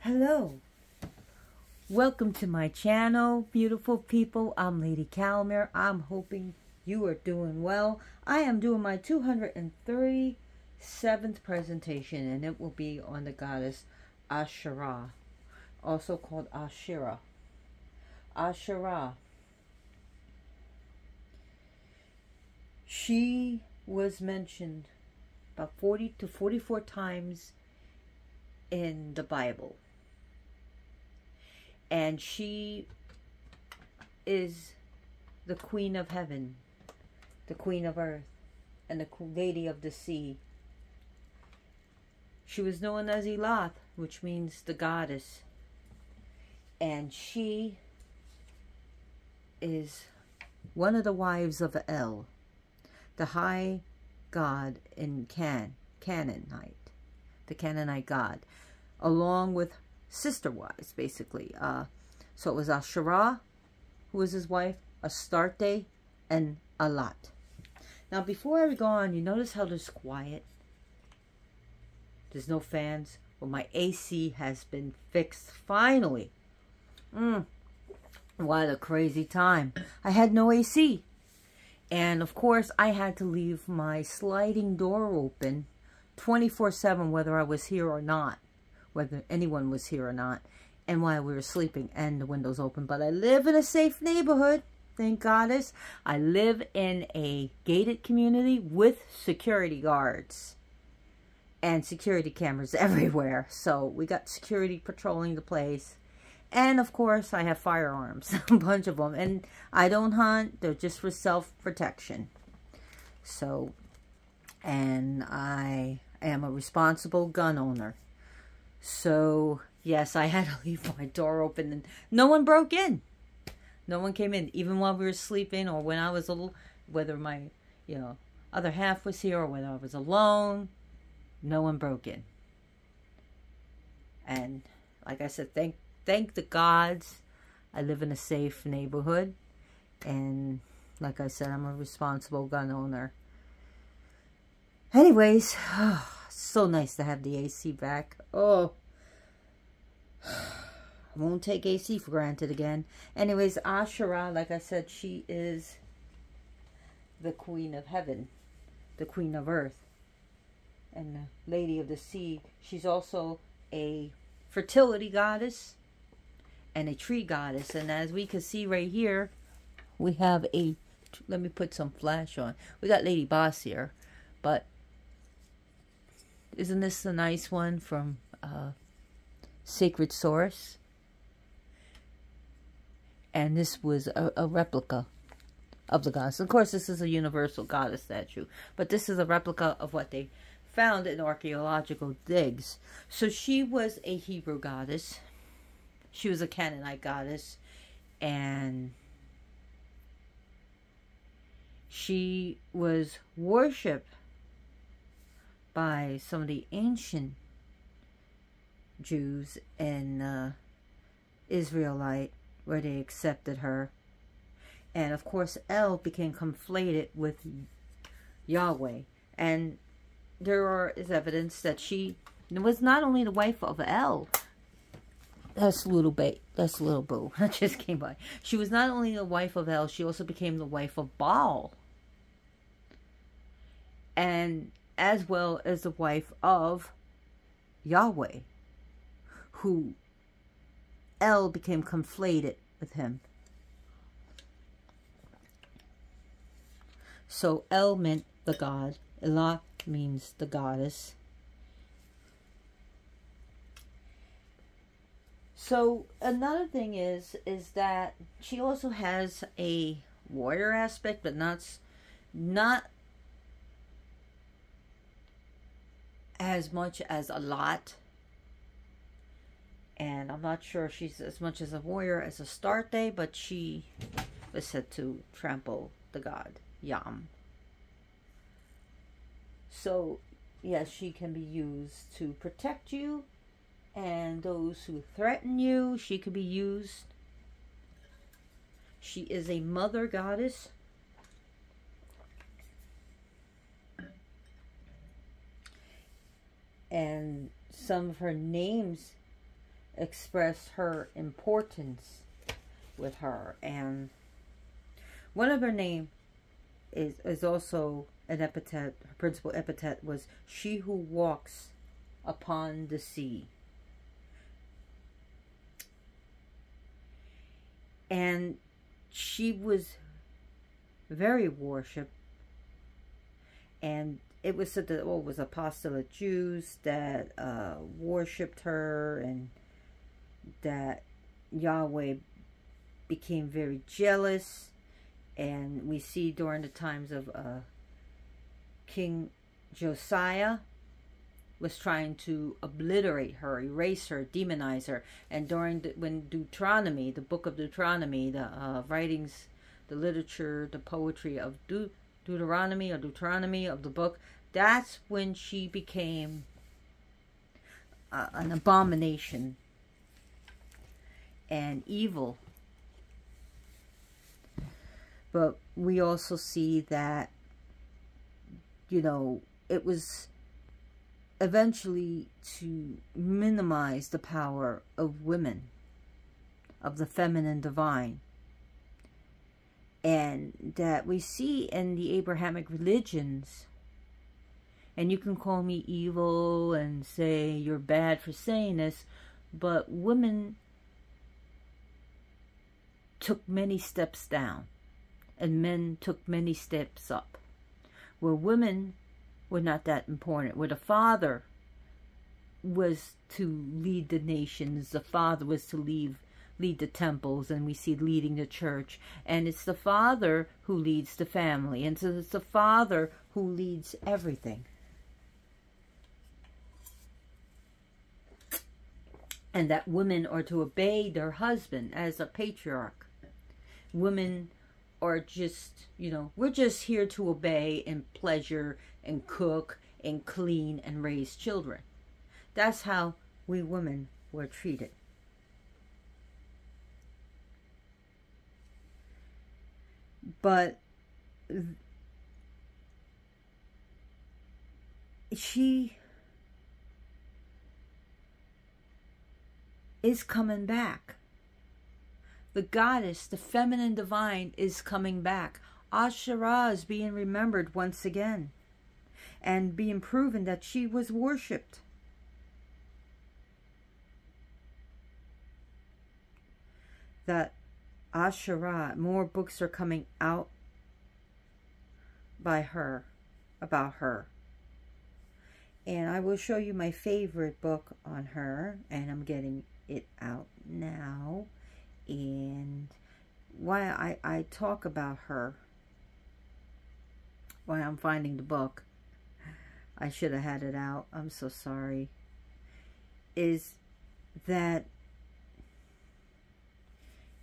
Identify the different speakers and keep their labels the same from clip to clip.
Speaker 1: Hello, welcome to my channel, beautiful people. I'm Lady Calamere. I'm hoping you are doing well. I am doing my 237th presentation, and it will be on the goddess Asherah, also called Asherah. Asherah. She was mentioned about 40 to 44 times in the Bible. And she is the queen of heaven, the queen of earth, and the lady of the sea. She was known as Elath, which means the goddess. And she is one of the wives of El, the high god in Canaanite, the Canaanite god, along with sister wives, basically. So it was Asherah, who was his wife, Astarte, and Alat. Now, before I go on, you notice how there's quiet? There's no fans. Well, my AC has been fixed, finally. What a crazy time. I had no AC. And, of course, I had to leave my sliding door open 24/7, whether I was here or not. Whether anyone was here or not, and while we were sleeping, and the windows open. But I live in a safe neighborhood, thank goddess. I live in a gated community with security guards and security cameras everywhere. So we got security patrolling the place. And of course, I have firearms, a bunch of them. And I don't hunt, they're just for self-protection. So, and I am a responsible gun owner. So, yes, I had to leave my door open, and no one broke in. No one came in, even while we were sleeping, or when I was whether my, other half was here, or whether I was alone. No one broke in. And, like I said, thank the gods. I live in a safe neighborhood. And, like I said, I'm a responsible gun owner. Anyways, so nice to have the AC back. Oh, I won't take AC for granted again. Anyways, Asherah, like I said, she is the queen of heaven, the queen of earth, and the lady of the sea. She's also a fertility goddess and a tree goddess. And as we can see right here, we have a, let me put some flash on. We got Lady Boss here, but isn't this a nice one from Sacred Source? And this was a replica of the goddess. Of course, this is a universal goddess statue, but this is a replica of what they found in archaeological digs. So she was a Hebrew goddess. She was a Canaanite goddess, and she was worshipped by some of the ancient Jews and Israelite, where they accepted her. And of course, El became conflated with Yahweh. And there is evidence that she was not only the wife of El. That's little bait. That's little boo. That just came by. She was not only the wife of El, she also became the wife of Baal. And as well as the wife of Yahweh, who El became conflated with him. So El meant the god. Elah means the goddess. So another thing is that she also has a warrior aspect, but not as much as a lot. And I'm not sure if she's as much as a warrior as Astarte, but she was said to trample the god Yam. So, yes, she can be used to protect you, and those who threaten you, she could be used. She is a mother goddess. And some of her names express her importance with her. And one of her name is also an epithet. Her principal epithet was she who walks upon the sea. And she was very worshipped, and it was said that it was apostolate Jews that worshipped her, and that Yahweh became very jealous. And we see during the times of King Josiah was trying to obliterate her, erase her, demonize her. And when Deuteronomy, the book of Deuteronomy, the writings, the literature, the poetry of Deuteronomy of the book, that's when she became an abomination and evil. But we also see that, you know, it was eventually to minimize the power of women, of the feminine divine. And that we see in the Abrahamic religions, and you can call me evil and say you're bad for saying this, but women took many steps down and men took many steps up, where women were not that important, where the father was to lead the nations, the father was to lead the temples, and we see leading the church, and it's the father who leads the family, and so it's the father who leads everything. And that women are to obey their husband as a patriarch. Women are just, you know, we're just here to obey and pleasure and cook and clean and raise children. That's how we women were treated. But she is coming back. The goddess, the feminine divine, is coming back. Asherah is being remembered once again, and being proven that she was worshipped. That Asherah, more books are coming out by her, about her. And I will show you my favorite book on her, and I'm getting it out now. And why I talk about her, why I'm finding the book, I should have had it out, I'm so sorry, is that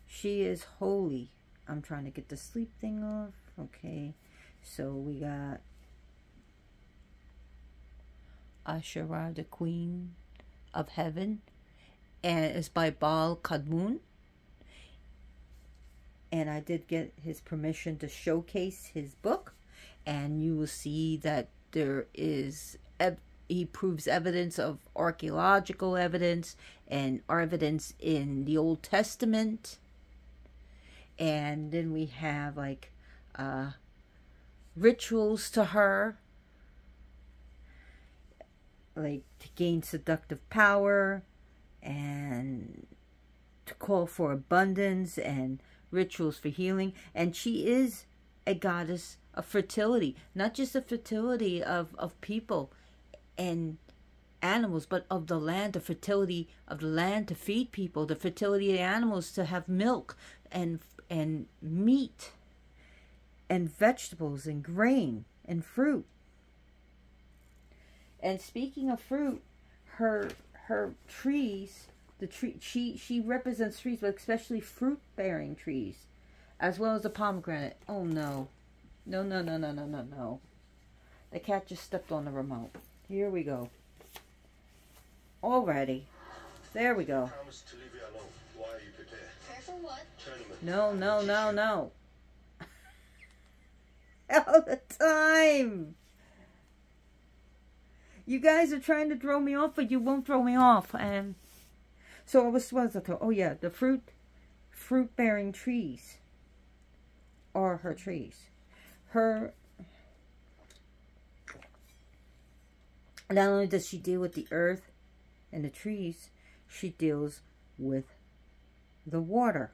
Speaker 1: she is holy. I'm trying to get the sleep thing off. Okay, so we got Asherah, the Queen of Heaven, and it's by Baal Kadmon. And I did get his permission to showcase his book, and you will see that there is, he proves evidence of archaeological evidence and evidence in the Old Testament. And then we have like rituals to her, like to gain seductive power and to call for abundance, and rituals for healing. And she is a goddess of fertility, not just the fertility of people and animals, but of the land, the fertility of the land to feed people, the fertility of the animals to have milk and meat and vegetables and grain and fruit. And speaking of fruit, her trees, she represents trees, but especially fruit-bearing trees, as well as the pomegranate. Oh no. No. The cat just stepped on the remote. Here we go. Already. There we go. No. All the time. You guys are trying to throw me off, but you won't throw me off. And So I was I thought, oh yeah, the fruit-bearing trees are her trees. Not only does she deal with the earth and the trees, she deals with the water.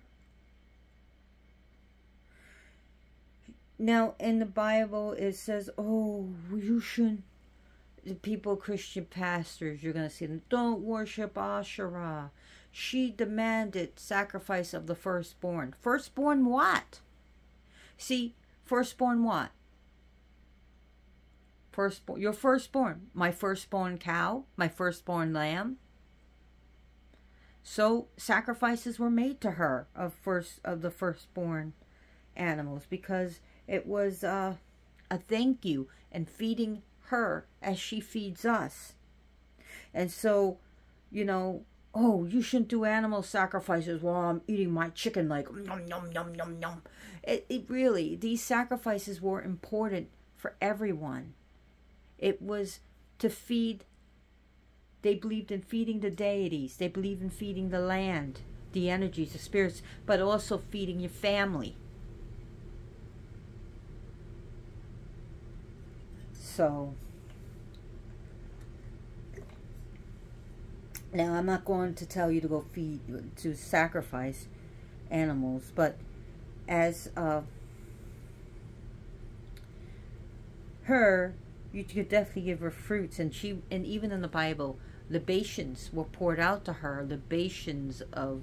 Speaker 1: Now, in the Bible, it says, oh, you shouldn't, the people, Christian pastors, you're going to see them, don't worship Asherah. She demanded sacrifice of the firstborn. Firstborn what? See, firstborn what? Firstborn, your firstborn. My firstborn cow, my firstborn lamb. So sacrifices were made to her of the firstborn animals, because it was a thank you and feeding her as she feeds us. And so, you know, oh, you shouldn't do animal sacrifices while I'm eating my chicken, like yum yum yum yum yum. It really, these sacrifices were important for everyone. It was to feed. They believed in feeding the deities. They believed in feeding the land, the energies, the spirits, but also feeding your family. So, now I'm not going to tell you to go to sacrifice animals, but as her, you could definitely give her fruits, and even in the Bible, libations were poured out to her. Libations of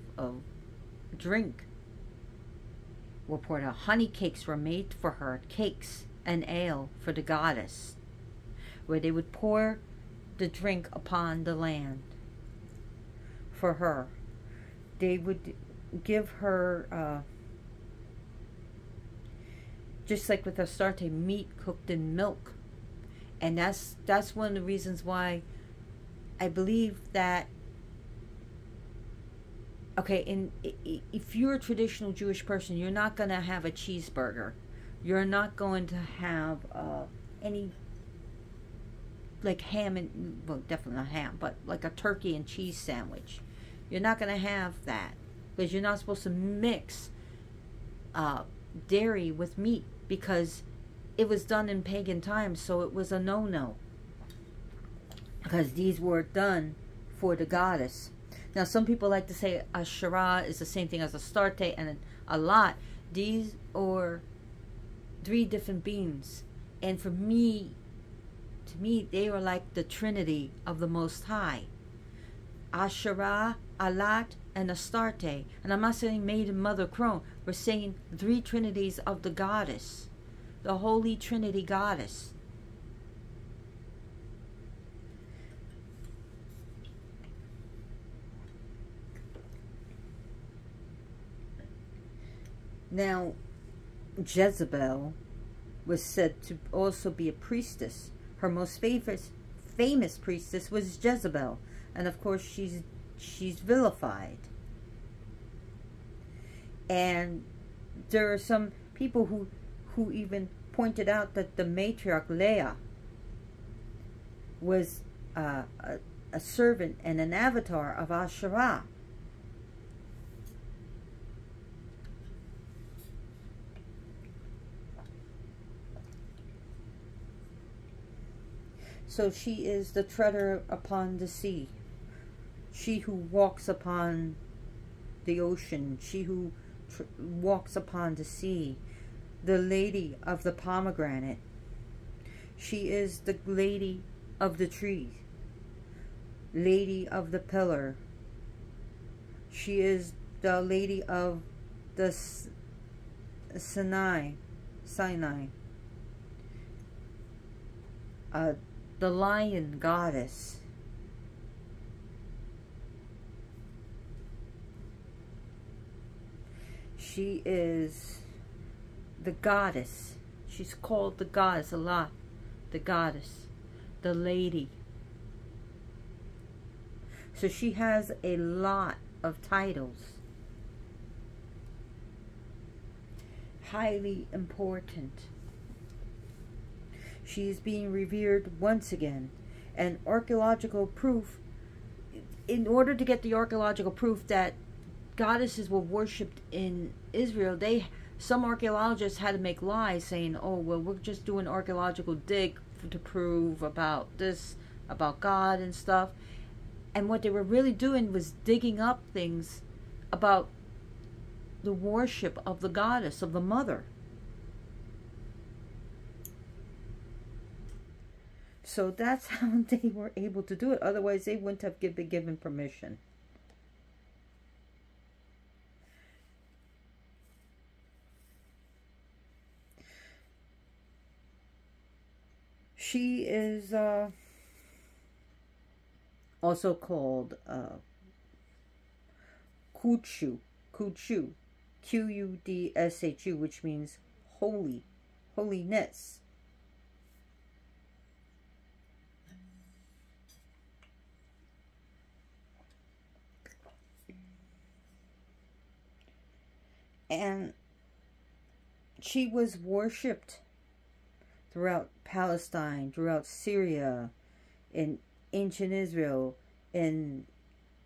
Speaker 1: drink were poured out. Honey cakes were made for her. Cakes and ale for the goddess, where they would pour the drink upon the land for her. They would give her, just like with Astarte, meat cooked in milk. And that's one of the reasons why I believe that, okay, if you're a traditional Jewish person, you're not going to have a cheeseburger. You're not going to have any, like ham and, well, definitely not ham, but like a turkey and cheese sandwich. You're not going to have that, because you're not supposed to mix dairy with meat, because it was done in pagan times, so it was a no-no. Because these were done for the goddess. Now, some people like to say Asherah is the same thing as Astarte and a lot. These are 3 different beings. And for me, to me, they were like the Trinity of the Most High. Asherah, Alat, and Astarte. And I'm not saying Maiden Mother Crone. We're saying 3 Trinities of the goddess. The Holy Trinity Goddess. Now, Jezebel was said to also be a priestess. Her most famous priestess was Jezebel. And of course, she's vilified. And there are some people who even pointed out that the matriarch Leah was a servant and an avatar of Asherah. So she is the treader upon the sea. She who walks upon the ocean. She who walks upon the sea. The lady of the pomegranate. She is the lady of the tree. Lady of the pillar. She is the lady of the Sinai. The lion goddess. She is the goddess. She's called the goddess a lot. The goddess. The lady. So she has a lot of titles. Highly important. She is being revered once again. And archaeological proof in order to get the archaeological proof that goddesses were worshipped in Israel, some archaeologists had to make lies saying, oh, well, we're just doing archaeological dig to prove about this, about God and stuff. And what they were really doing was digging up things about the worship of the goddess, of the mother. So that's how they were able to do it. Otherwise, they wouldn't have been given permission. She is also called Kudshu, Q-U-D-S-H-U, which means holy, holiness. And she was worshipped throughout Palestine, throughout Syria, in ancient Israel, in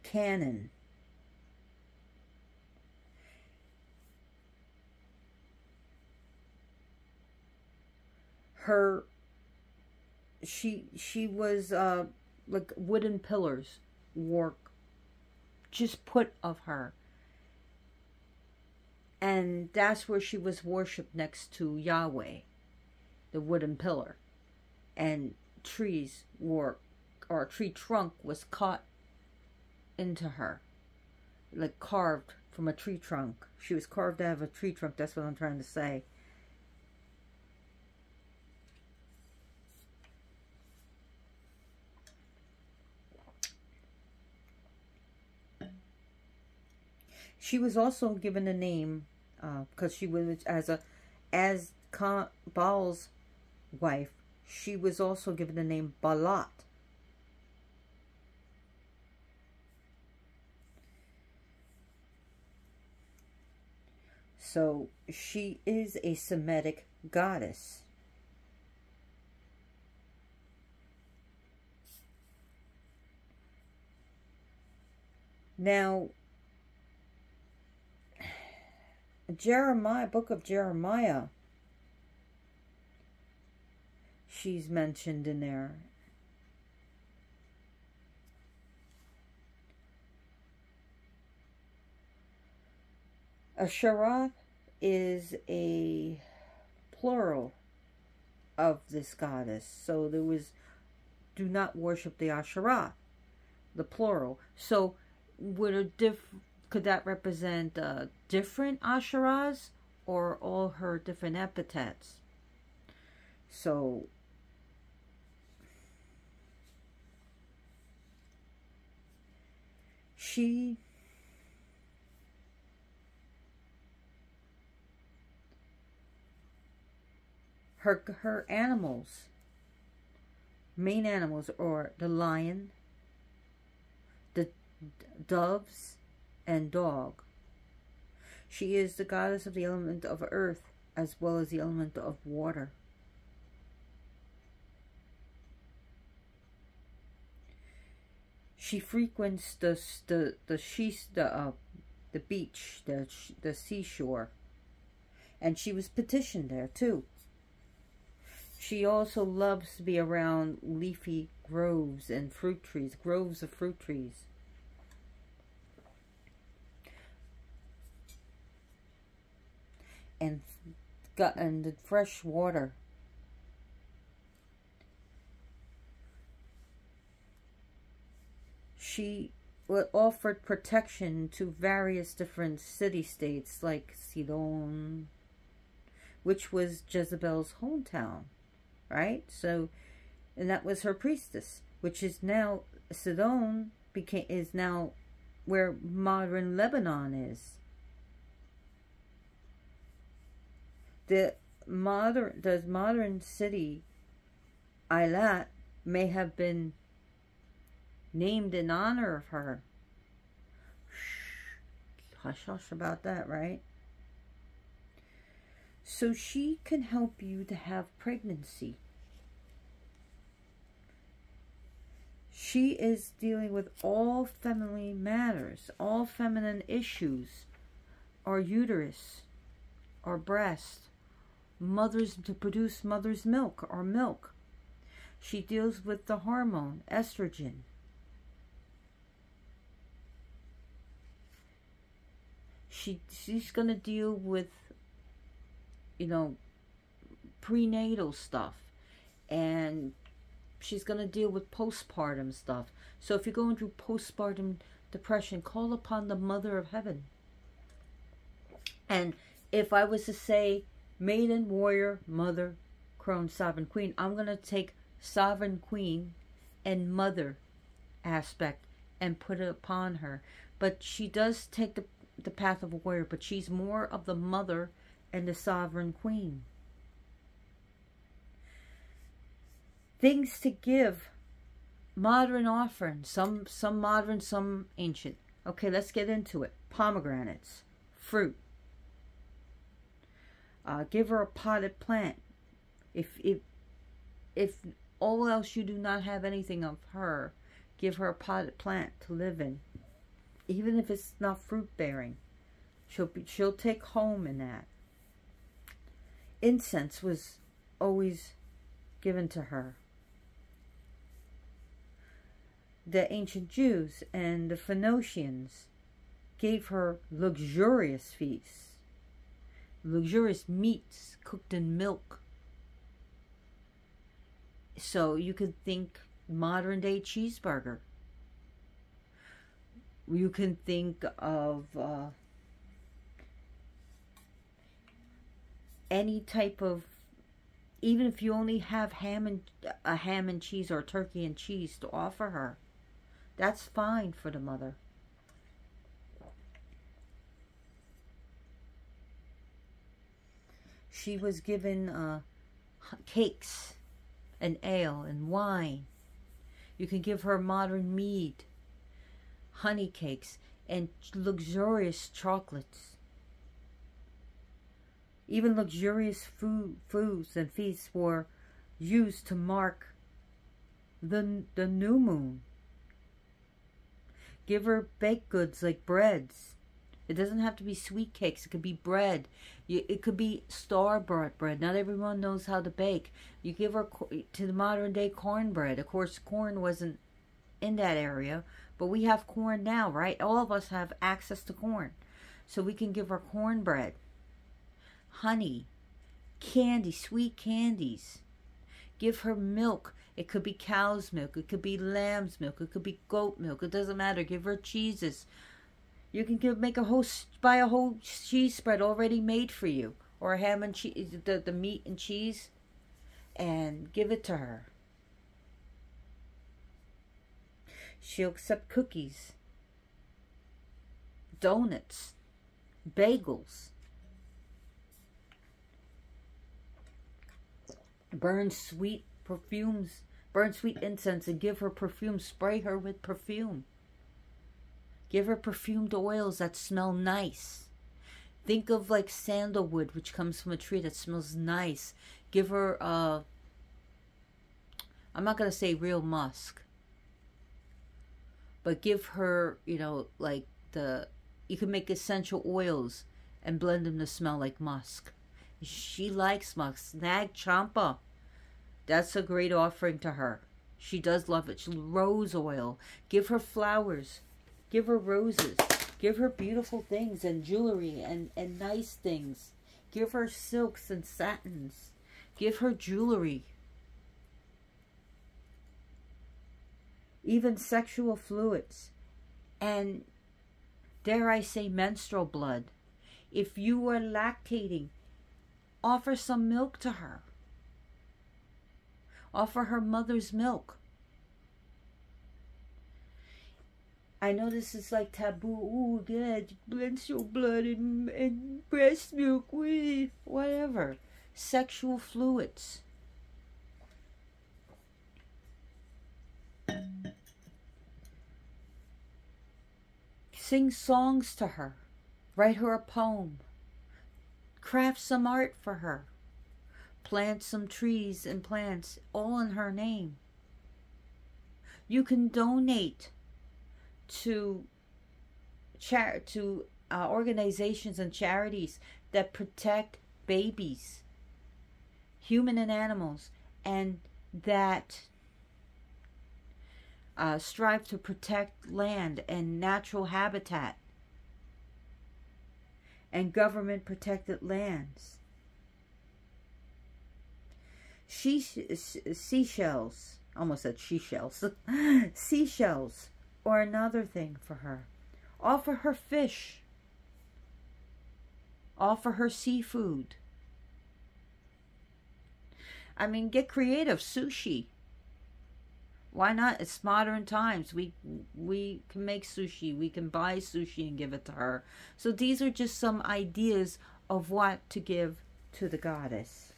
Speaker 1: Canaan. She was like wooden pillars were just put of her. And that's where she was worshipped, next to Yahweh, the wooden pillar. And trees were, or a tree trunk was cut into her, like carved from a tree trunk. She was carved out of a tree trunk, that's what I'm trying to say. She was also given a name, because she was, as Baal's wife, she was also given the name Balat. So she is a Semitic goddess. Now, Jeremiah, book of Jeremiah, she's mentioned in there. Asherah is a plural of this goddess. So there was, do not worship the Asherah, the plural. So could that represent different Asherahs, or all her different epithets? So her animals, main animals, are the lion, the doves, and dog. She is the goddess of the element of earth as well as the element of water. She frequents the beach, the seashore, and she was petitioned there too. She also loves to be around leafy groves and fruit trees, groves of fruit trees. And the fresh water. She offered protection to various different city-states like Sidon, which was Jezebel's hometown, right? So, and that was her priestess, which is now, Sidon is now where modern Lebanon is. The modern city, Eilat, may have been named in honor of her. Hush hush about that, right? So she can help you to have pregnancy. She is dealing with all feminine matters, all feminine issues, our uterus, our breast, mothers to produce mother's milk, our milk. She deals with the hormone, estrogen. She's going to deal with, you know, prenatal stuff. And she's going to deal with postpartum stuff. So if you're going through postpartum depression, call upon the Mother of Heaven. And if I was to say Maiden, Warrior, Mother, Crone, Sovereign Queen, I'm going to take Sovereign Queen and Mother aspect and put it upon her. But she does take the path of a warrior, but she's more of the Mother and the Sovereign Queen. Things to give. Modern offerings. Some modern, some ancient. Okay, let's get into it. Pomegranates. Fruit. Give her a potted plant. If all else you do not have anything of her, give her a potted plant to live in. Even if it's not fruit bearing. She'll take home in that. Incense was always given to her. The ancient Jews and the Phoenicians gave her luxurious feasts. Luxurious meats cooked in milk. So you could think modern day cheeseburger. You can think of any type of, even if you only have ham and cheese or turkey and cheese to offer her, that's fine for the mother. She was given cakes and ale and wine. You can give her modern mead, honey cakes, and luxurious chocolates. Even luxurious foods and feasts were used to mark the new moon. Give her baked goods like breads. It doesn't have to be sweet cakes. It could be bread. It could be store-bought bread. Not everyone knows how to bake. You give her to the modern day cornbread. Of course, corn wasn't in that area, but we have corn now, right? All of us have access to corn. So we can give her cornbread, honey, candy, sweet candies. Give her milk. It could be cow's milk. It could be lamb's milk. It could be goat milk. It doesn't matter. Give her cheeses. You can buy a whole cheese spread already made for you, or ham and cheese, the meat and cheese, and give it to her. She'll accept cookies, donuts, bagels. Burn sweet perfumes, burn sweet incense, and give her perfume. Spray her with perfume. Give her perfumed oils that smell nice. Think of like sandalwood, which comes from a tree that smells nice. Give her, I'm not going to say real musk, but give her, you know, like you can make essential oils and blend them to smell like musk. She likes musk. Nag champa. That's a great offering to her. She does love it. Rose oil. Give her flowers. Give her roses. Give her beautiful things and jewelry and nice things. Give her silks and satins. Give her jewelry. Even sexual fluids. And dare I say menstrual blood. If you are lactating, offer some milk to her. Offer her mother's milk. I know this is like taboo. Oh, God, menstrual blood and breast milk, whatever. Sexual fluids. Sing songs to her. Write her a poem. Craft some art for her. Plant some trees and plants, all in her name. You can donate to organizations and charities that protect babies, human and animals, and that strive to protect land and natural habitat and government protected lands. Seashells, almost said seashells, seashells, or another thing for her. Offer her fish. Offer her seafood. I mean, get creative. Sushi. Why not? It's modern times. We can make sushi. We can buy sushi and give it to her. So these are just some ideas of what to give to the goddess.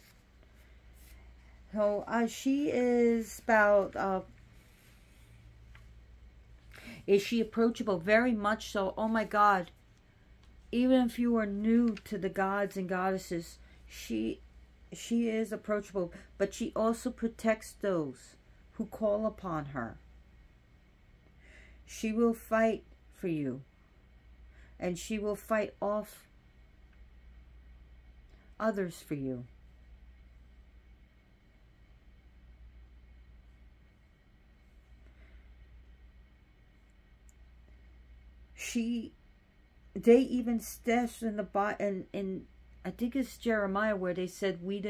Speaker 1: So she is about... is she approachable? Very much so. Oh my God. Even if you are new to the gods and goddesses, she is approachable. But she also protects those who call upon her. She will fight for you. And she will fight off others for you. They even stashed in the in I think it's Jeremiah where they said we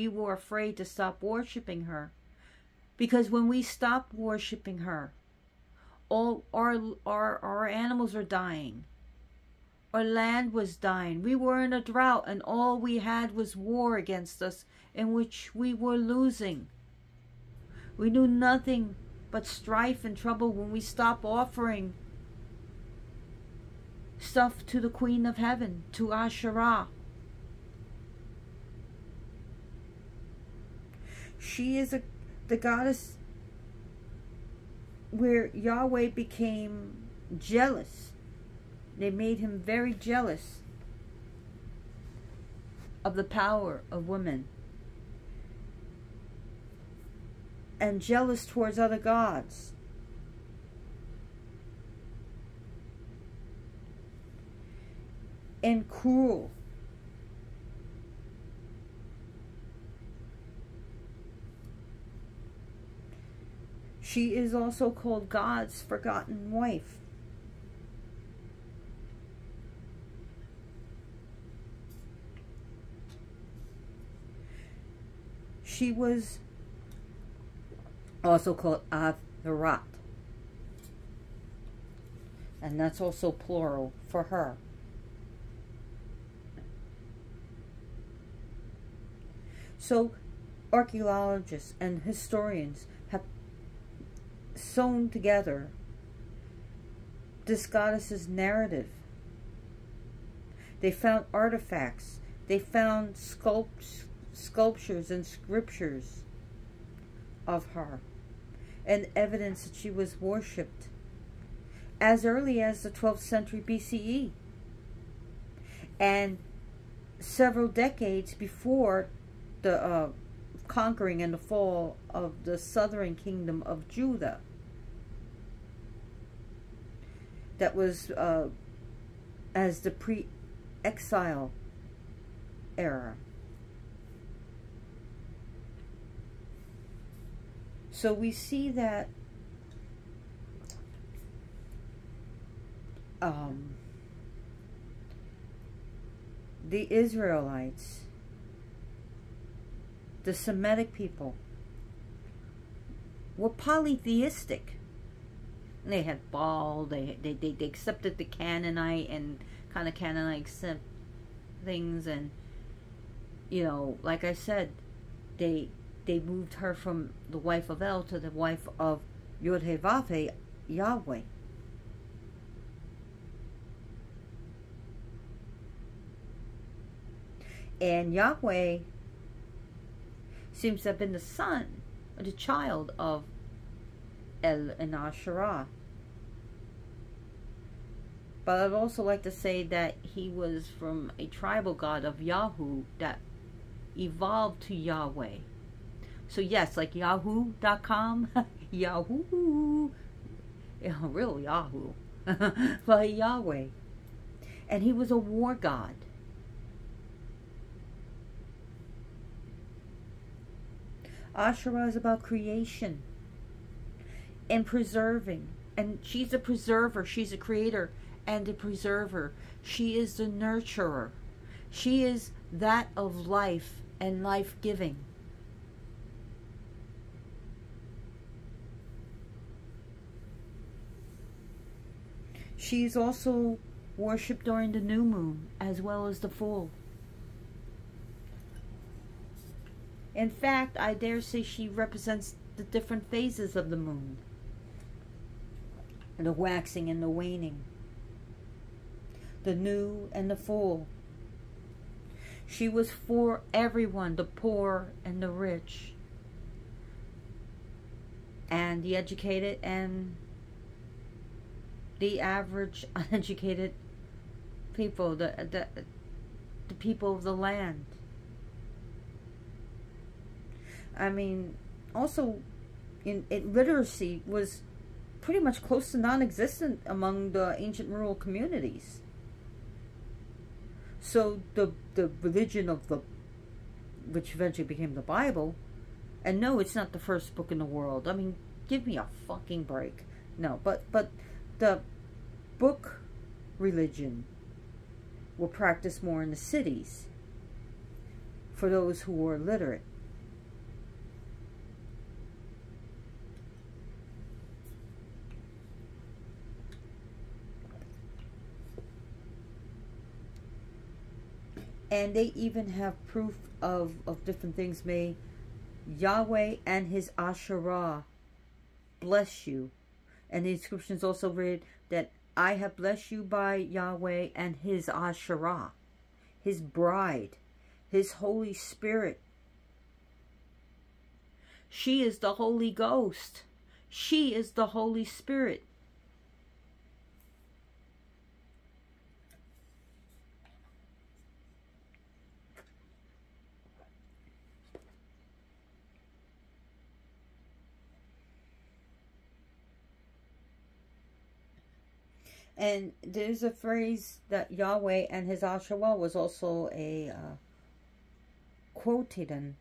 Speaker 1: were afraid to stop worshiping her, because when we stopped worshiping her, all our animals are dying, our land was dying, we were in a drought, and all we had was war against us, in which we were losing. We knew nothing but strife and trouble when we stopped offering stuff to the Queen of Heaven, to Asherah. She is the goddess where Yahweh became jealous. They made him very jealous of the power of women, and jealous towards other gods. And cruel. She is also called God's forgotten wife. She was also called Asherah, and that's also plural for her. So archaeologists and historians have sewn together this goddess's narrative. They found artifacts, they found sculptures and scriptures of her, and evidence that she was worshipped as early as the 12th century BCE, and several decades before the conquering and the fall of the southern kingdom of Judah. That was as the pre-exile era. So we see that the Israelites, the Semitic people, were polytheistic. They had Baal, they accepted the Canaanite and kind of Canaanite things, and, you know, like I said, they moved her from the wife of El to the wife of Yod-Heh-Vav-Heh, Yahweh. And Yahweh seems to have been the son or the child of El and Asherah. But I'd also like to say that he was from a tribal god of Yahu that evolved to Yahweh. So yes, like yahoo.com, Yahoo, yeah, real Yahoo, by Yahweh. And he was a war god. Asherah is about creation and preserving. And she's a preserver. She's a creator and a preserver. She is the nurturer. She is that of life and life-giving. She is also worshipped during the new moon as well as the full. In fact, I dare say she represents the different phases of the moon. The waxing and the waning. The new and the full. She was for everyone, the poor and the rich. And the educated and the average uneducated people. The people of the land. I mean, also, literacy was pretty much close to non-existent among the ancient rural communities. So the religion of which eventually became the Bible, and no, it's not the first book in the world. I mean, give me a fucking break. No, but the book religion will practice more in the cities for those who were literate. And they even have proof of different things. May Yahweh and his Asherah bless you. And the inscriptions also read that I have blessed you by Yahweh and his Asherah, his bride, his Holy Spirit. She is the Holy Ghost. She is the Holy Spirit. And there's a phrase that Yahweh and his Asherah was also quoted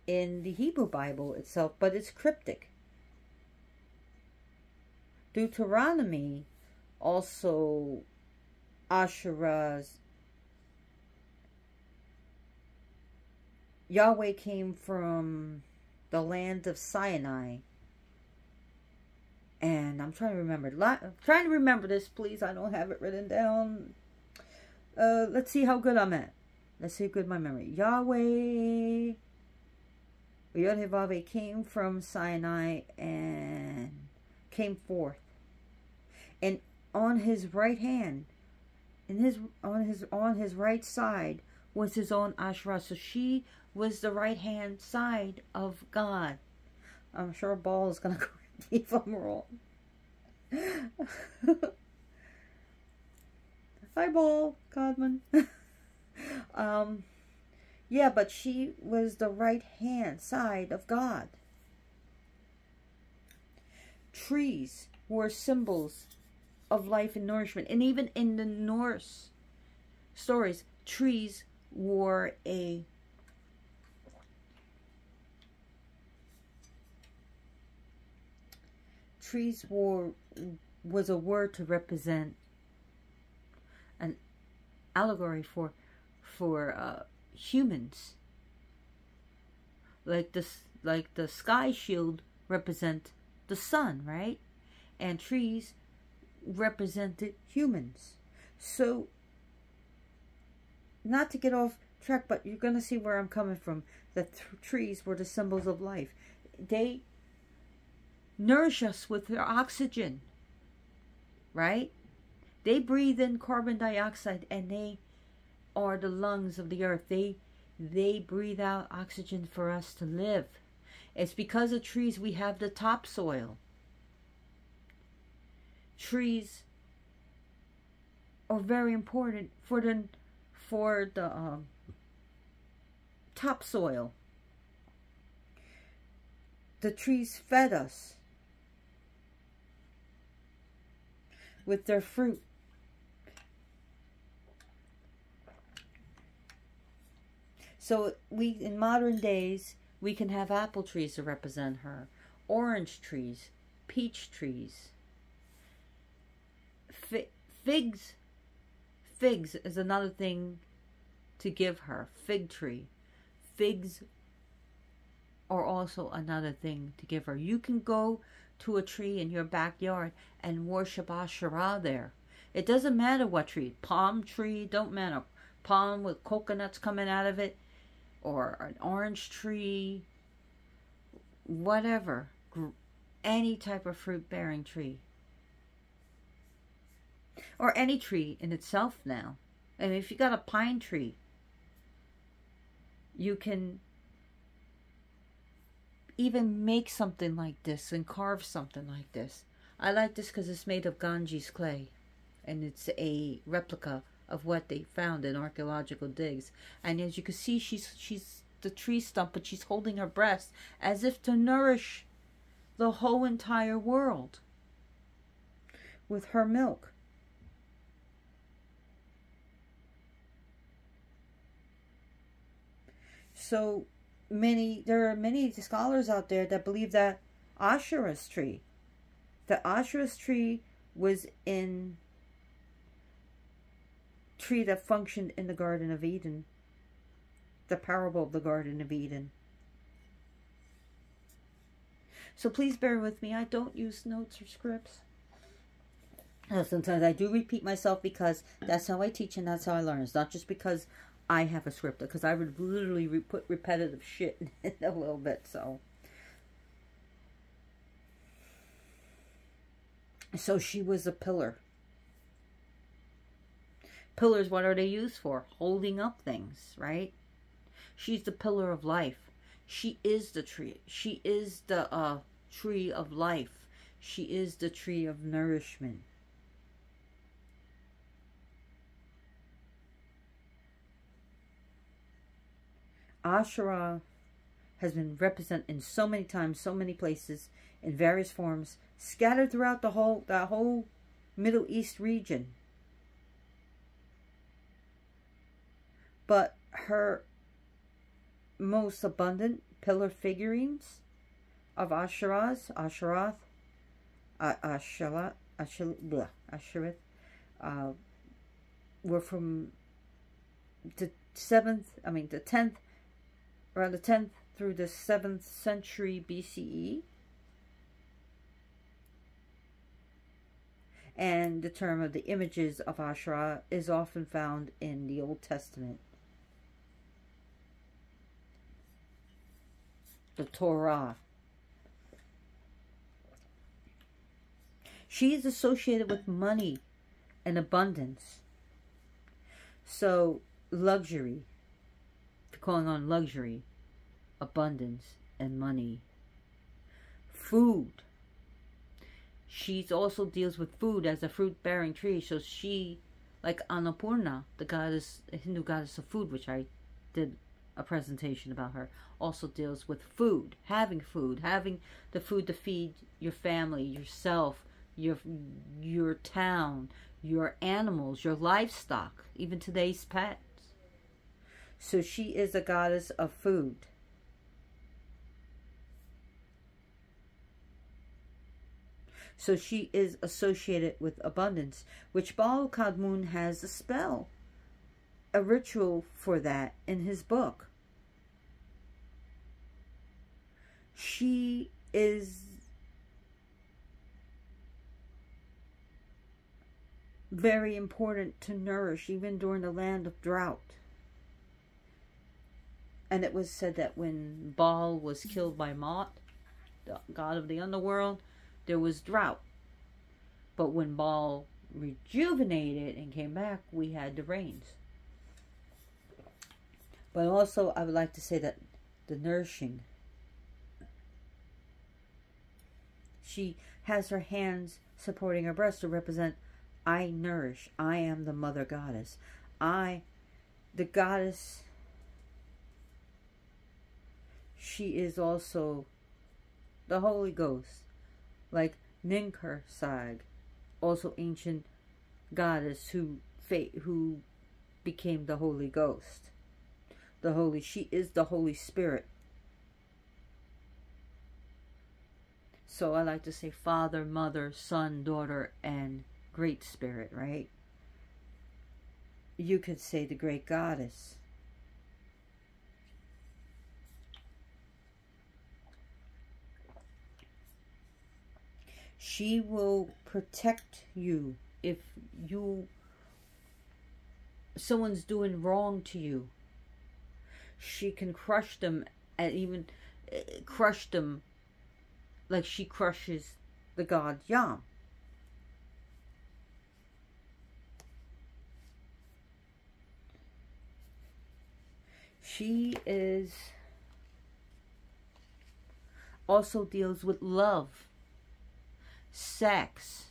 Speaker 1: in the Hebrew Bible itself, but it's cryptic. Deuteronomy also, Asherah's, Yahweh came from the land of Sinai. And I'm trying to remember. I'm trying to remember this, please. I don't have it written down. Let's see how good I'm at. Let's see how good my memory. Yahweh came from Sinai and came forth. And on his right hand, on his right side was his own Asherah. So she was the right hand side of God. I'm sure Ball is gonna correct me if I'm wrong. Hi, Ball Godman. Yeah, but she was the right hand side of God. Trees were symbols of life and nourishment. And even in the Norse stories, trees were was a word to represent an allegory for humans. Like the sky shield represent the sun, right? And trees represented humans. So, not to get off track, but you're going to see where I'm coming from. The trees were the symbols of life. They nourish us with their oxygen, right? They breathe in carbon dioxide, and they are the lungs of the earth. They breathe out oxygen for us to live. It's because of trees we have the topsoil. Trees are very important for the topsoil. the trees fed us with their fruit. So in modern days, we can have apple trees to represent her, orange trees, peach trees, figs. Figs is another thing to give her. Fig tree. Figs are also another thing to give her. You can go to a tree in your backyard and worship Asherah there. It doesn't matter what tree. Palm tree, don't matter. Palm with coconuts coming out of it. Or an orange tree. Whatever. Any type of fruit-bearing tree. Or any tree in itself now. And if you got a pine tree, you can even make something like this and carve something like this. I like this because it's made of Ganges clay. And it's a replica of what they found in archaeological digs. And as you can see, she's the tree stump, but she's holding her breast as if to nourish the whole entire world with her milk. So there are many scholars out there that believe that Asherah's tree was in tree that functioned in the Garden of Eden, the parable of the Garden of Eden. So please bear with me. I don't use notes or scripts. Sometimes I do repeat myself because that's how I teach and that's how I learn. It's not just because I have a script, because I would literally put repetitive shit in a little bit. So she was a pillar. Pillars, what are they used for? Holding up things, right? She's the pillar of life. She is the tree. She is the tree of life. She is the tree of nourishment. Asherah has been represented in so many times, so many places, in various forms, scattered throughout that whole Middle East region. But her most abundant pillar figurines of Asherah, were from the 10th, around the 10th through the 7th century BCE. And the term of the images of Asherah is often found in the Old Testament. The Torah. She is associated with money and abundance. So, luxury. Calling on luxury, abundance, and money. Food. She also deals with food as a fruit-bearing tree. So she, like Annapurna, the Hindu goddess of food, which I did a presentation about her, also deals with food, having the food to feed your family, yourself, your town, your animals, your livestock, even today's pets. So she is a goddess of food. So she is associated with abundance, which Baal Kadmon has a spell, a ritual for that in his book. She is very important to nourish even during the land of drought. And it was said that when Baal was killed by Mot, the god of the underworld, there was drought. But when Baal rejuvenated and came back, we had the rains. But also, I would like to say that the nourishing. She has her hands supporting her breast to represent, I nourish. I am the mother goddess. The goddess. She is also the Holy Ghost, like Ninkersag, also ancient goddess who became the Holy Ghost. She is the Holy Spirit. So I like to say Father, Mother, Son, Daughter, and Great Spirit, right? You could say the Great Goddess. She will protect you if someone's doing wrong to you. She can crush them, and even crush them like she crushes the god Yam. She also deals with love, sex,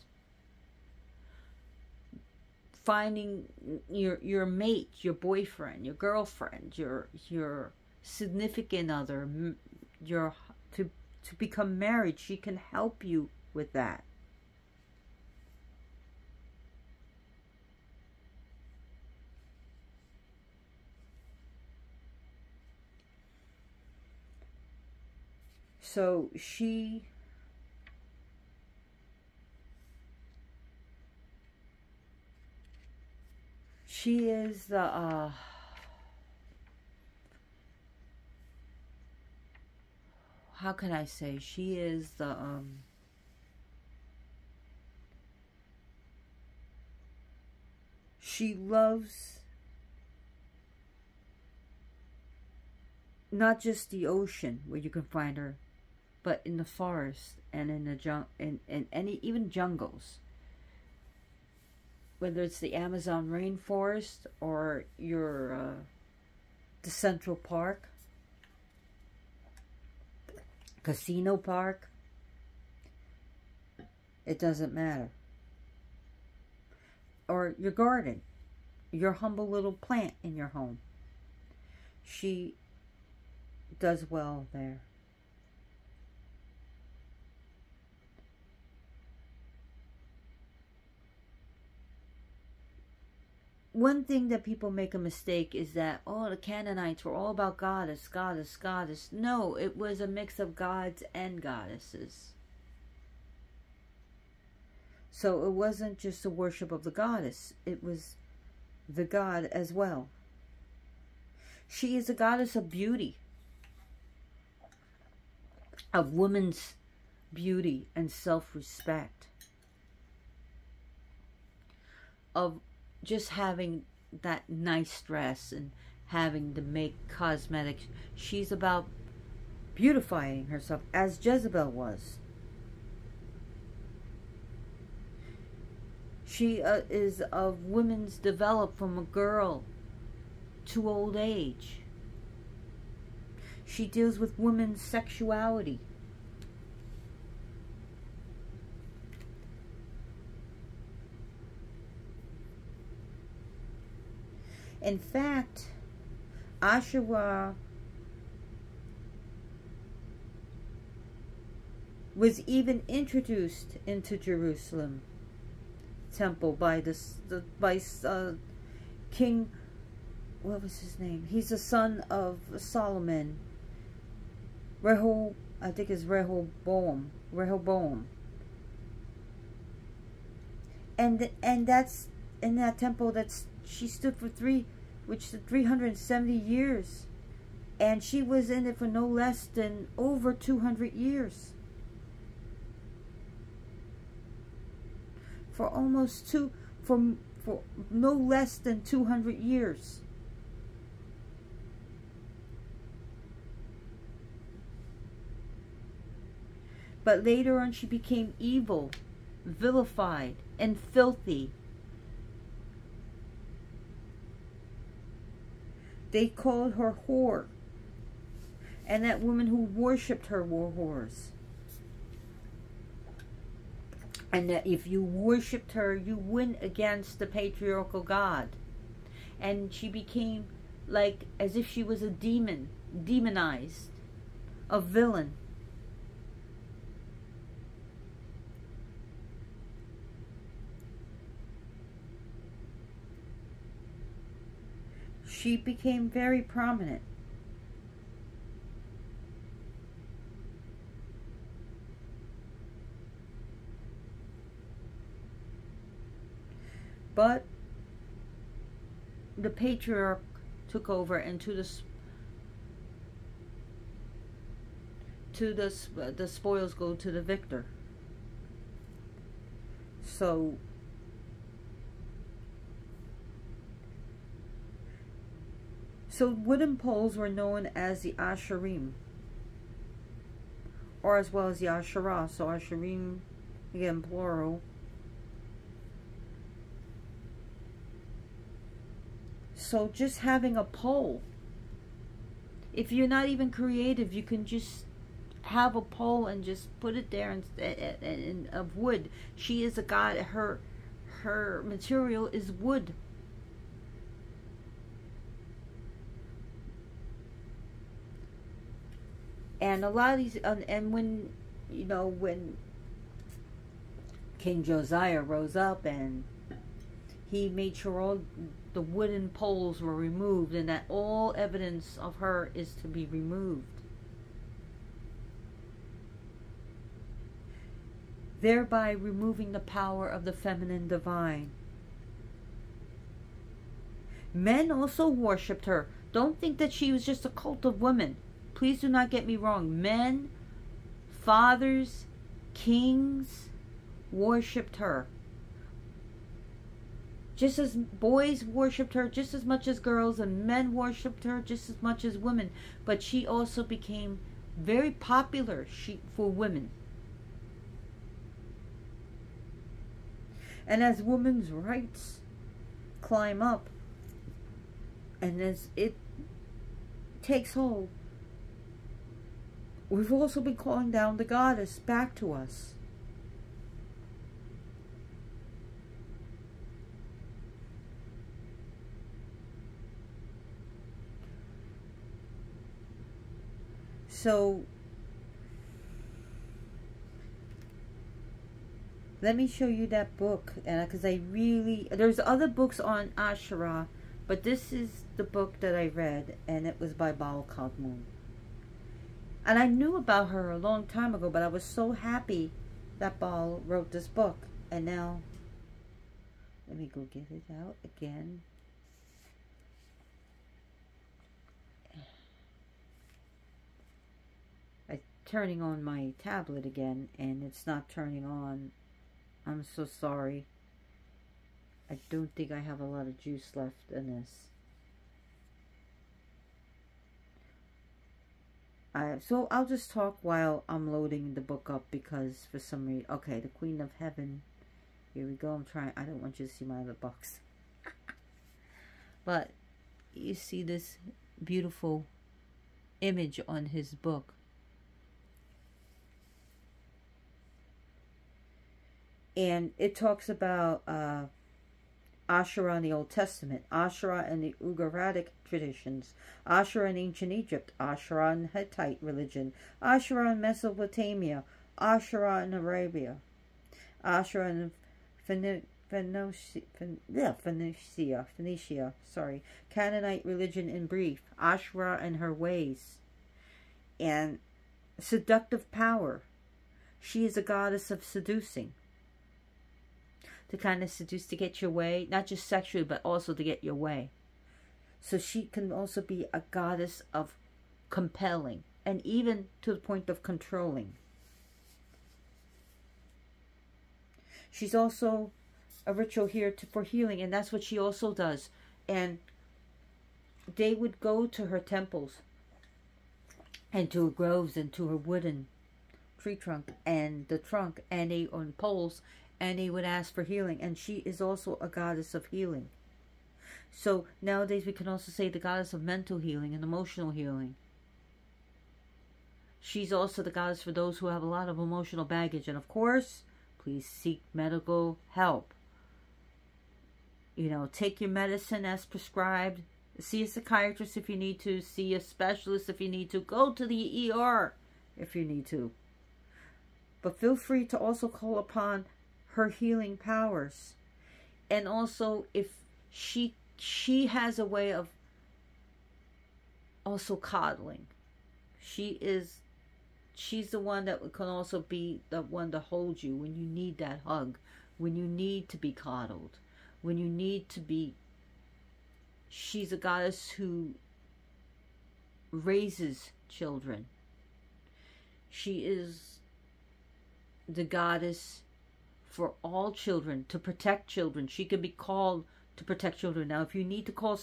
Speaker 1: finding your mate, your boyfriend, your girlfriend, your significant other, to become married. She can help you with that. So she is the how can I say? She is the she loves not just the ocean where you can find her, but in the forest and in the in any even jungles. Whether it's the Amazon rainforest or the Central Park, Casino Park, it doesn't matter. Or your garden, your humble little plant in your home. She does well there. One thing that people make a mistake is that, oh, the Canaanites were all about goddess, goddess, goddess. No, it was a mix of gods and goddesses. So it wasn't just the worship of the goddess. It was the god as well. She is a goddess of beauty. Of woman's beauty and self-respect. Of just having that nice dress and having to make cosmetics. She's about beautifying herself, as Jezebel was. She is of women's developed from a girl to old age. She deals with women's sexuality. In fact, Asherah was even introduced into Jerusalem temple by King, what was his name? He's the son of Solomon. I think it's Rehoboam. And that's in that temple she stood for 370 years. And she was in it for no less than over 200 years. For no less than 200 years. But later on she became evil, vilified, and filthy. They called her whore. And that woman who worshipped her were whores. And that if you worshipped her, you went against the patriarchal God. And she became like as if she was a demon, demonized, a villain. she became very prominent. But the patriarch took over, and the spoils go to the victor. So wooden poles were known as the Asherim, or as well as the Asherah. So Asherim, again plural. So just having a pole, if you're not even creative, you can just have a pole and just put it there and of wood. She is a god. Her material is wood. And a lot of these, and when, you know, when King Josiah rose up and he made sure all the wooden poles were removed, and that all evidence of her is to be removed, thereby removing the power of the feminine divine. Men also worshipped her. Don't think that she was just a cult of women. Please do not get me wrong. Men, fathers, kings worshipped her. Just as boys worshipped her just as much as girls, and men worshipped her just as much as women. But she also became very popular for women. And as women's rights climb up, and as it takes hold, we've also been calling down the goddess back to us. So let me show you that book, because there's other books on Asherah, but this is the book that I read, and it was by Baal Kadmon. And I knew about her a long time ago, but I was so happy that Baal wrote this book. And now, let me go get it out again. I'm turning on my tablet again, and it's not turning on. I'm so sorry. I don't think I have a lot of juice left in this. So I'll just talk while I'm loading the book up, because for some reason... Okay, the Queen of Heaven. Here we go. I don't want you to see my other box. But you see this beautiful image on his book. And it talks about Asherah in the Old Testament, Asherah in the Ugaritic traditions, Asherah in ancient Egypt, Asherah in Hittite religion, Asherah in Mesopotamia, Asherah in Arabia, Asherah in Phoenicia, Canaanite religion in brief, Asherah and her ways, and seductive power. She is a goddess of seducing. To kind of seduce, to get your way, not just sexually, but also to get your way. So she can also be a goddess of compelling, and even to the point of controlling. She's also a ritual here for healing, and that's what she also does. And they would go to her temples, and to her groves, and to her wooden tree trunk, and the trunk, and they on poles, and they would ask for healing. And she is also a goddess of healing. So nowadays we can also say the goddess of mental healing and emotional healing. She's also the goddess for those who have a lot of emotional baggage. And of course, please seek medical help. You know, take your medicine as prescribed. See a psychiatrist if you need to. See a specialist if you need to. Go to the ER if you need to. But feel free to also call upon her healing powers. And also, if she has a way of Also coddling. She's the one that can also be the one to hold you when you need that hug, when you need to be coddled, when you need to be. She's a goddess who raises children. She is the goddess for all children, to protect children. She can be called to protect children. Now, if you need to call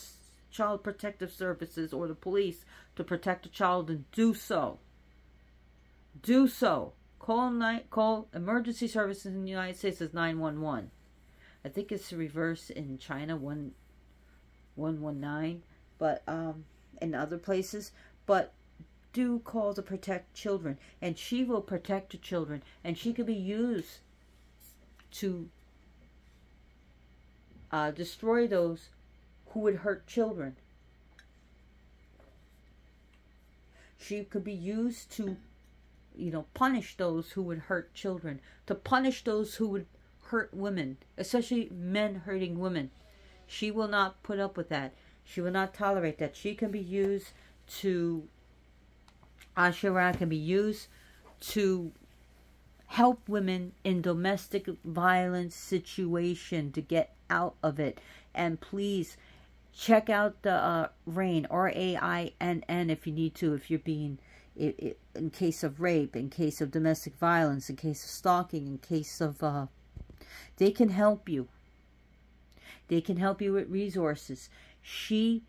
Speaker 1: Child Protective Services or the police to protect a child, then do so. Do so. Call emergency services in the United States as 911. I think it's reverse in China, 119, but in other places. But do call to protect children, and she will protect the children, and she can be used to destroy those who would hurt children. She could be used to, punish those who would hurt children, to punish those who would hurt women, especially men hurting women. She will not put up with that. She will not tolerate that. She can be used to, Asherah can be used to help women in domestic violence situation to get out of it. And please check out the RAINN, RAINN, if you need to, if you're being, in case of rape, in case of domestic violence, in case of stalking, in case of, they can help you. They can help you with resources. And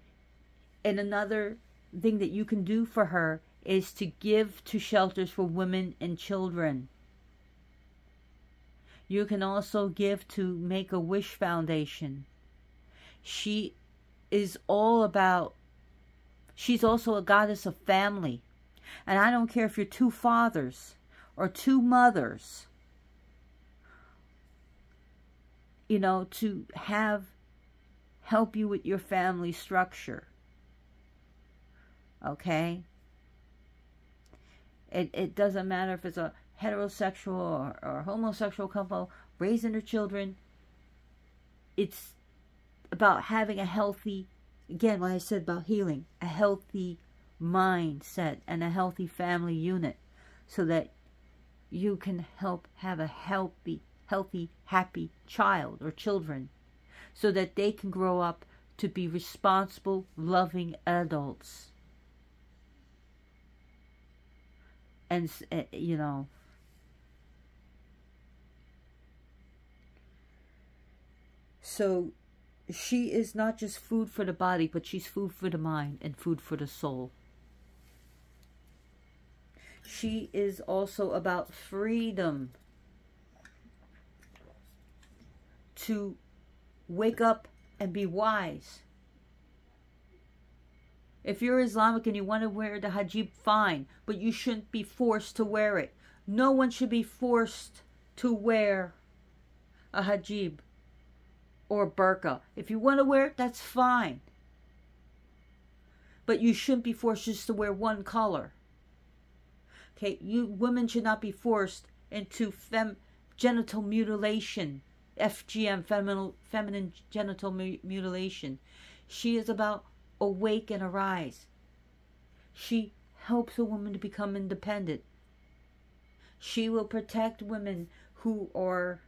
Speaker 1: another thing that you can do for her is to give to shelters for women and children. You can also give to Make-A-Wish Foundation. She is all about, she's also a goddess of family. And I don't care if you're two fathers or two mothers, to help you with your family structure. Okay? It doesn't matter if it's a heterosexual or homosexual couple raising their children. It's about having a healthy, again, what I said about healing, a healthy mindset and a healthy family unit, so that you can help have a healthy, happy child or children, so that they can grow up to be responsible, loving adults. And, so she is not just food for the body, but she's food for the mind and food for the soul. She is also about freedom. To wake up and be wise. If you're Islamic and you want to wear the hijab, fine, but you shouldn't be forced to wear it. No one should be forced to wear a hijab or a burqa. If you want to wear it, that's fine. But you shouldn't be forced just to wear one color. Okay, women should not be forced into genital mutilation. FGM, feminine genital mutilation. She is about awake and arise. She helps a woman to become independent. She will protect women who are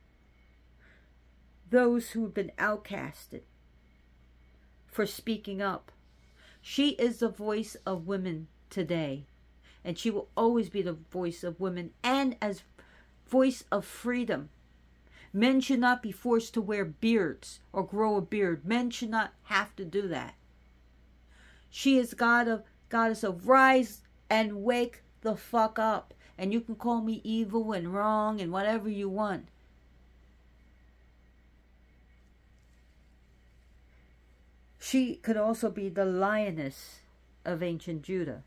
Speaker 1: those who have been outcasted for speaking up. She is the voice of women today, and she will always be the voice of women and as voice of freedom. Men should not be forced to wear beards or grow a beard. Men should not have to do that. She is goddess of rise and wake the fuck up. And you can call me evil and wrong and whatever you want. She could also be the lioness of ancient Judah.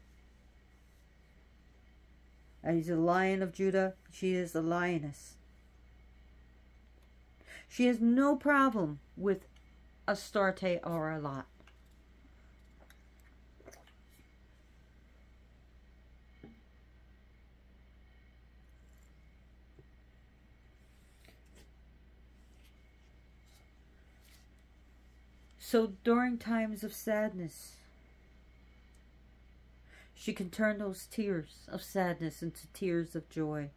Speaker 1: And he's the lion of Judah. She is the lioness. She has no problem with Astarte or a Lot. So during times of sadness, She can turn those tears of sadness into tears of joy.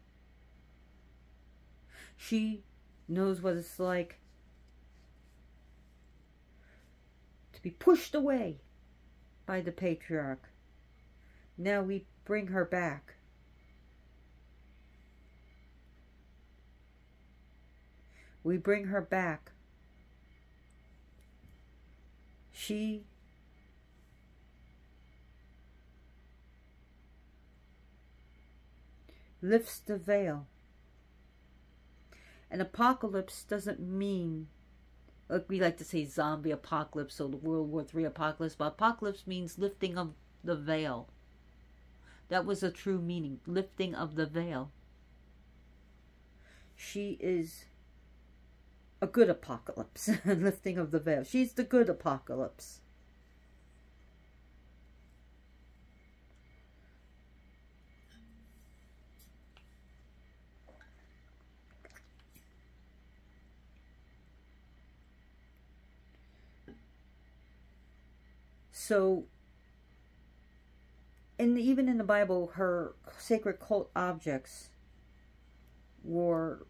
Speaker 1: She knows what it's like to be pushed away by the patriarch. Now we bring her back. We bring her back. She lifts the veil. An apocalypse doesn't mean, like we like to say, zombie apocalypse or the World War III apocalypse, but apocalypse means lifting of the veil. That was a true meaning, lifting of the veil. She is a good apocalypse, lifting of the veil. She's the good apocalypse. So, even in the Bible, her sacred cult objects were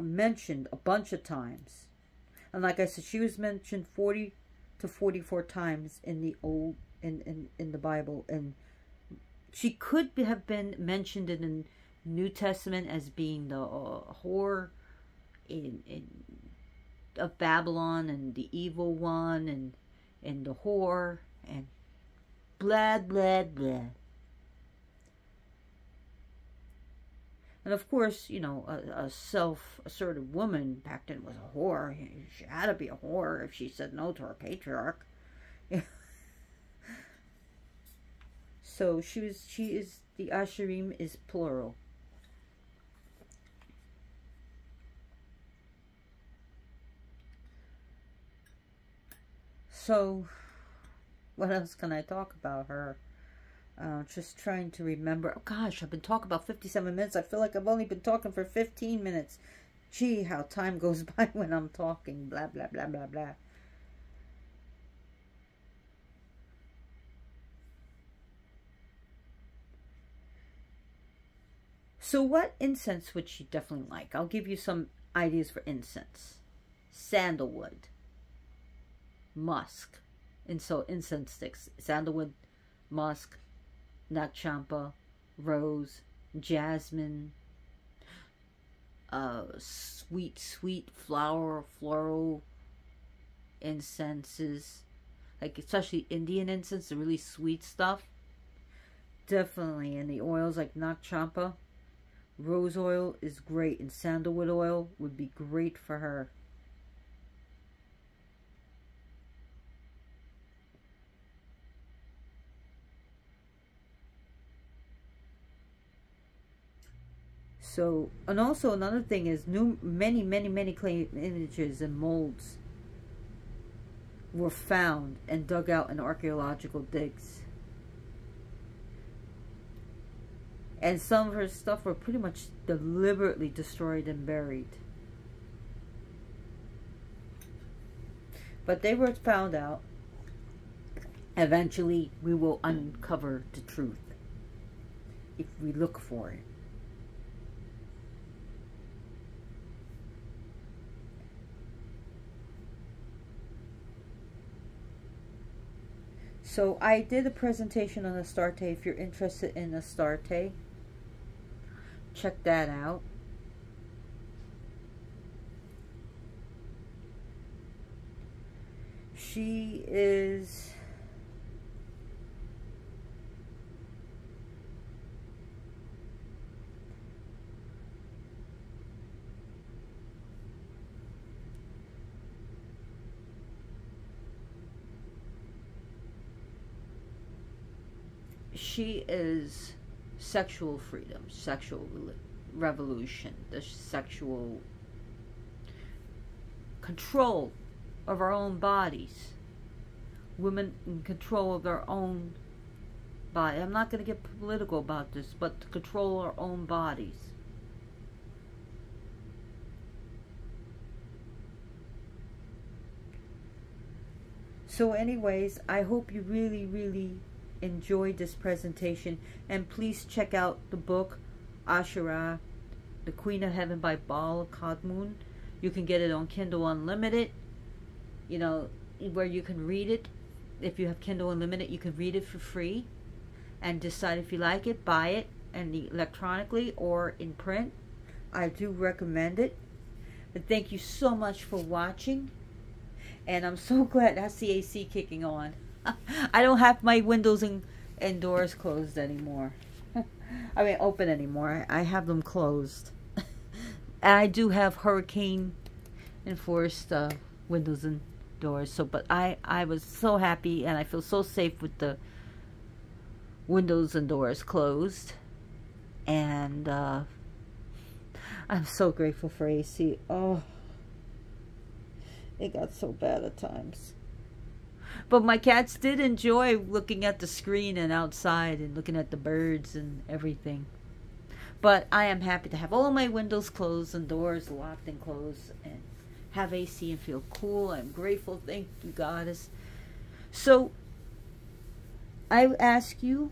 Speaker 1: mentioned a bunch of times. And like I said, she was mentioned 40 to 44 times in the in the Bible. And she could have been mentioned in the New Testament as being the whore of Babylon, and the evil one, and the whore, and blah, blah, blah. And of course, you know, a self-assertive woman back then was a whore. She had to be a whore if she said no to her patriarch. So she is, the Asherim is plural. So, what else can I talk about her? Just trying to remember. Oh gosh, I've been talking about 57 minutes. I feel like I've only been talking for 15 minutes. Gee, how time goes by when I'm talking. Blah, blah, blah, blah, blah. So what incense would she definitely like? I'll give you some ideas for incense. Sandalwood. Musk. And so incense sticks. Sandalwood, musk, nakchampa, rose, jasmine, sweet floral incenses, like especially Indian incense, the really sweet stuff. Definitely. And the oils like nakchampa, rose oil is great, and sandalwood oil would be great for her. So, and also another thing is many clay images and molds were found and dug out in archaeological digs. And some of her stuff were pretty much deliberately destroyed and buried. But they were found out. Eventually, we will uncover the truth if we look for it. So I did a presentation on Astarte. If you're interested in Astarte, check that out. She is sexual freedom, sexual revolution, the sexual control of our own bodies. Women in control of their own body. I'm not going to get political about this, but to control our own bodies. So anyways, I hope you really enjoyed this presentation. And please check out the book, Asherah, The Queen of Heaven by Baal Kadmon. You can get it on Kindle Unlimited, you know, where you can read it. If you have Kindle Unlimited, you can read it for free and decide if you like it, buy it, and electronically or in print. I do recommend it. But thank you so much for watching. And I'm so glad that's the AC kicking on. I don't have my windows and doors closed anymore. I mean, open anymore. I have them closed. And I do have hurricane enforced windows and doors. So, but I was so happy, and I feel so safe with the windows and doors closed. And I'm so grateful for AC. Oh, it got so bad at times. But my cats did enjoy looking at the screen and outside and looking at the birds and everything. But I am happy to have all my windows closed and doors locked and closed and have AC and feel cool. I'm grateful. Thank you, Goddess. So I ask you,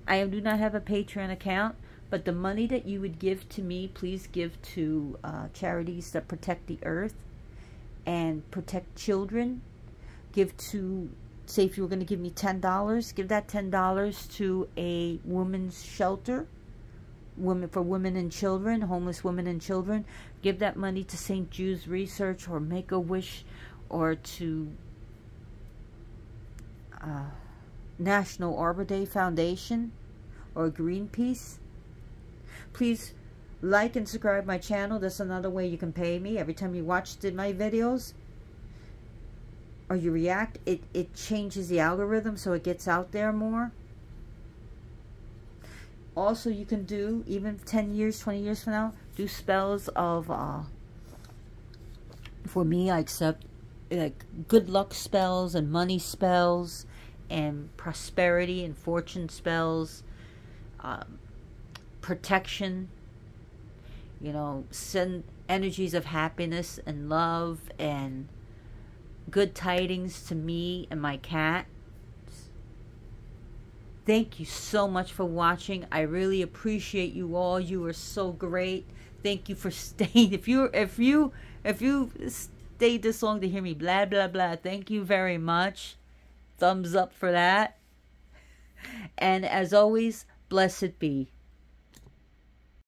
Speaker 1: I do not have a Patreon account, but the money that you would give to me, please give to charities that protect the earth and protect children. Give to, say if you were going to give me $10, give that $10 to a women's shelter, for women and children, homeless women and children. Give that money to St. Jude's Research or Make-A-Wish or to National Arbor Day Foundation or Greenpeace. Please like and subscribe my channel. That's another way you can pay me. Every time you watch my videos or you react, it changes the algorithm so it gets out there more. Also, you can do, even 10 years, 20 years from now, do spells of, for me, I accept like good luck spells and money spells and prosperity and fortune spells, protection, you know, send energies of happiness and love and good tidings to me and my cat. Thank you so much for watching. I really appreciate you all. You are so great. Thank you for staying. If you stayed this long to hear me blah blah blah, thank you very much. Thumbs up for that. And as always, blessed be.